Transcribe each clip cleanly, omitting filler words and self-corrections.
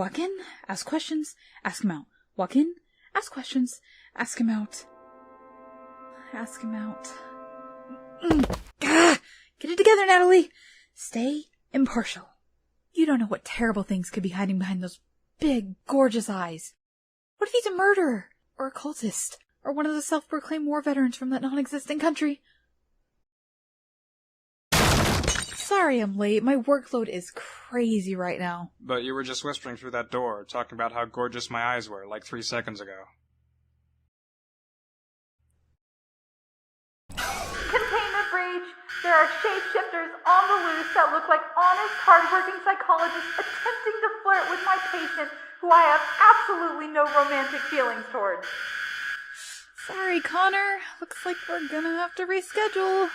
Walk in, ask questions, ask him out. Walk in, ask questions, ask him out. Ask him out. Get it together, Natalie! Stay impartial. You don't know what terrible things could be hiding behind those big, gorgeous eyes. What if he's a murderer? Or a cultist? Or one of the self-proclaimed war veterans from that non-existent country? Sorry I'm late. My workload is crazy right now. But you were just whispering through that door, talking about how gorgeous my eyes were, like 3 seconds ago. Containment breach! There are shapeshifters on the loose that look like honest, hardworking psychologists attempting to flirt with my patient, who I have absolutely no romantic feelings towards. Sorry, Connor. Looks like we're gonna have to reschedule.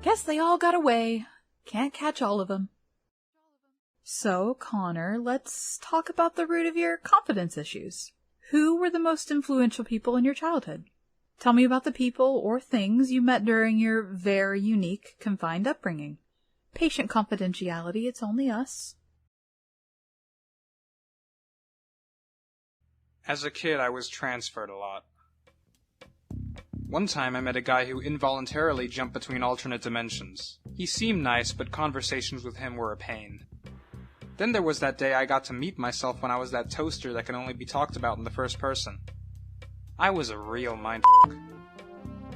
Guess they all got away. Can't catch all of them. So, Connor, let's talk about the root of your confidence issues. Who were the most influential people in your childhood? Tell me about the people or things you met during your very unique, confined upbringing. Patient confidentiality, it's only us. As a kid, I was transferred a lot. One time I met a guy who involuntarily jumped between alternate dimensions. He seemed nice, but conversations with him were a pain. Then there was that day I got to meet myself when I was that toaster that can only be talked about in the first person. I was a real mindfuck.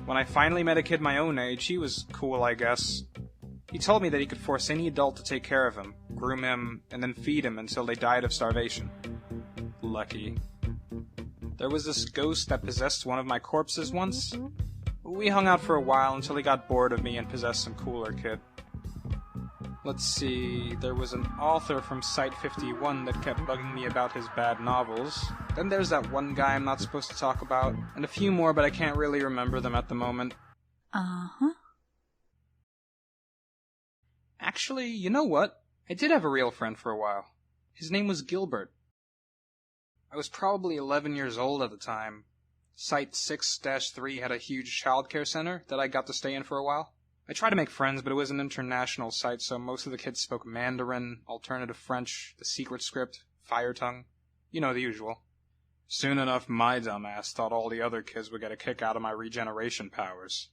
When I finally met a kid my own age, he was cool, I guess. He told me that he could force any adult to take care of him, groom him, and then feed him until they died of starvation. Lucky. There was this ghost that possessed one of my corpses once. We hung out for a while until he got bored of me and possessed some cooler kid. Let's see, there was an author from Site 51 that kept bugging me about his bad novels. Then there's that one guy I'm not supposed to talk about, and a few more, but I can't really remember them at the moment. Uh-huh. Actually, you know what? I did have a real friend for a while. His name was Gilbert. I was probably 11 years old at the time. Site 6-3 had a huge childcare center that I got to stay in for a while. I tried to make friends, but it was an international site, so most of the kids spoke Mandarin, alternative French, the secret script, fire tongue. You know, the usual. Soon enough, my dumbass thought all the other kids would get a kick out of my regeneration powers.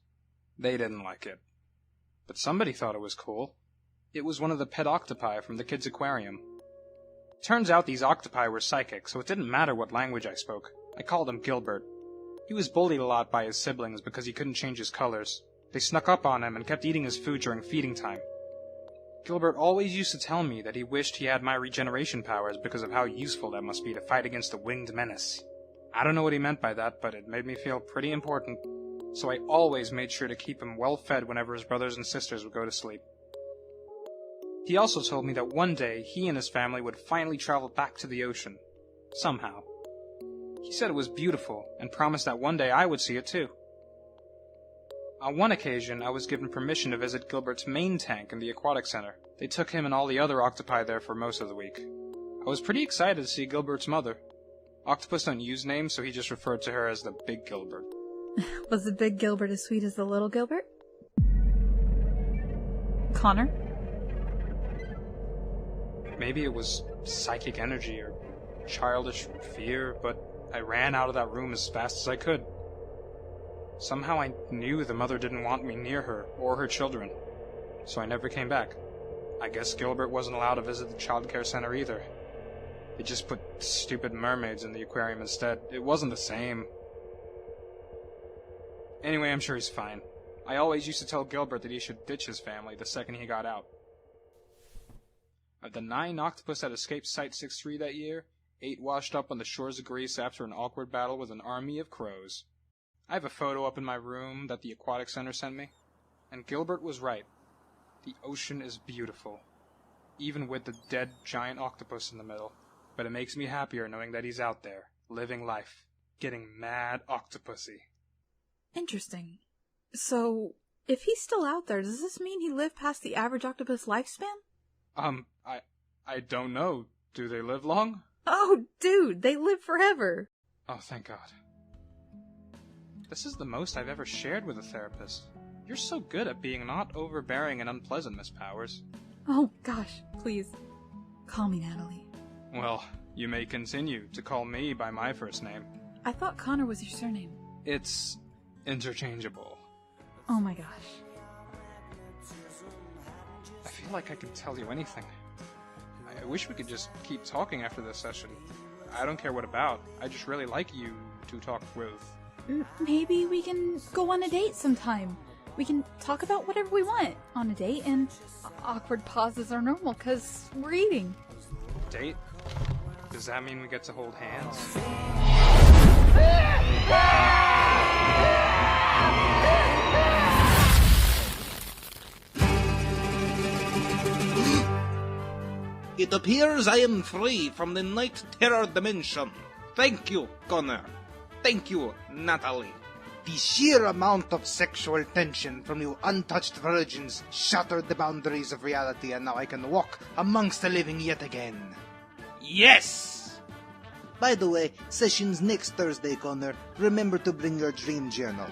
They didn't like it. But somebody thought it was cool. It was one of the pet octopi from the kids' aquarium. Turns out these octopi were psychic, so it didn't matter what language I spoke. I called him Gilbert. He was bullied a lot by his siblings because he couldn't change his colors. They snuck up on him and kept eating his food during feeding time. Gilbert always used to tell me that he wished he had my regeneration powers because of how useful that must be to fight against the winged menace. I don't know what he meant by that, but it made me feel pretty important. So I always made sure to keep him well fed whenever his brothers and sisters would go to sleep. He also told me that one day he and his family would finally travel back to the ocean. Somehow. He said it was beautiful, and promised that one day I would see it too. On one occasion, I was given permission to visit Gilbert's main tank in the aquatic center. They took him and all the other octopi there for most of the week. I was pretty excited to see Gilbert's mother. Octopus don't use names, so he just referred to her as the Big Gilbert. Was the Big Gilbert as sweet as the Little Gilbert? Connor? Maybe it was psychic energy or childish fear, but I ran out of that room as fast as I could. Somehow I knew the mother didn't want me near her or her children, so I never came back. I guess Gilbert wasn't allowed to visit the childcare center either. They just put stupid mermaids in the aquarium instead. It wasn't the same. Anyway, I'm sure he's fine. I always used to tell Gilbert that he should ditch his family the second he got out. Of the 9 octopus that escaped Site 6-3 that year, 8 washed up on the shores of Greece after an awkward battle with an army of crows. I have a photo up in my room that the aquatic center sent me, and Gilbert was right. The ocean is beautiful, even with the dead giant octopus in the middle, but it makes me happier knowing that he's out there, living life, getting mad octopusy. Interesting. So, if he's still out there, does this mean he lived past the average octopus lifespan? I don't know. Do they live long? Oh, dude, they live forever. Oh, thank God. This is the most I've ever shared with a therapist. You're so good at being not overbearing and unpleasant, Miss Powers. Oh, gosh, please. Call me Natalie. Well, you may continue to call me by my first name. I thought Connor was your surname. It's interchangeable. Oh my gosh. I feel like I can tell you anything. I wish we could just keep talking after this session. I don't care what about. I just really like you to talk with. Maybe we can go on a date sometime. We can talk about whatever we want on a date, and awkward pauses are normal because we're eating. Date? Does that mean we get to hold hands? It appears I am free from the night terror dimension. Thank you, Connor. Thank you, Natalie. The sheer amount of sexual tension from you untouched virgins shattered the boundaries of reality, and now I can walk amongst the living yet again. Yes! By the way, session's next Thursday, Connor. Remember to bring your dream journal.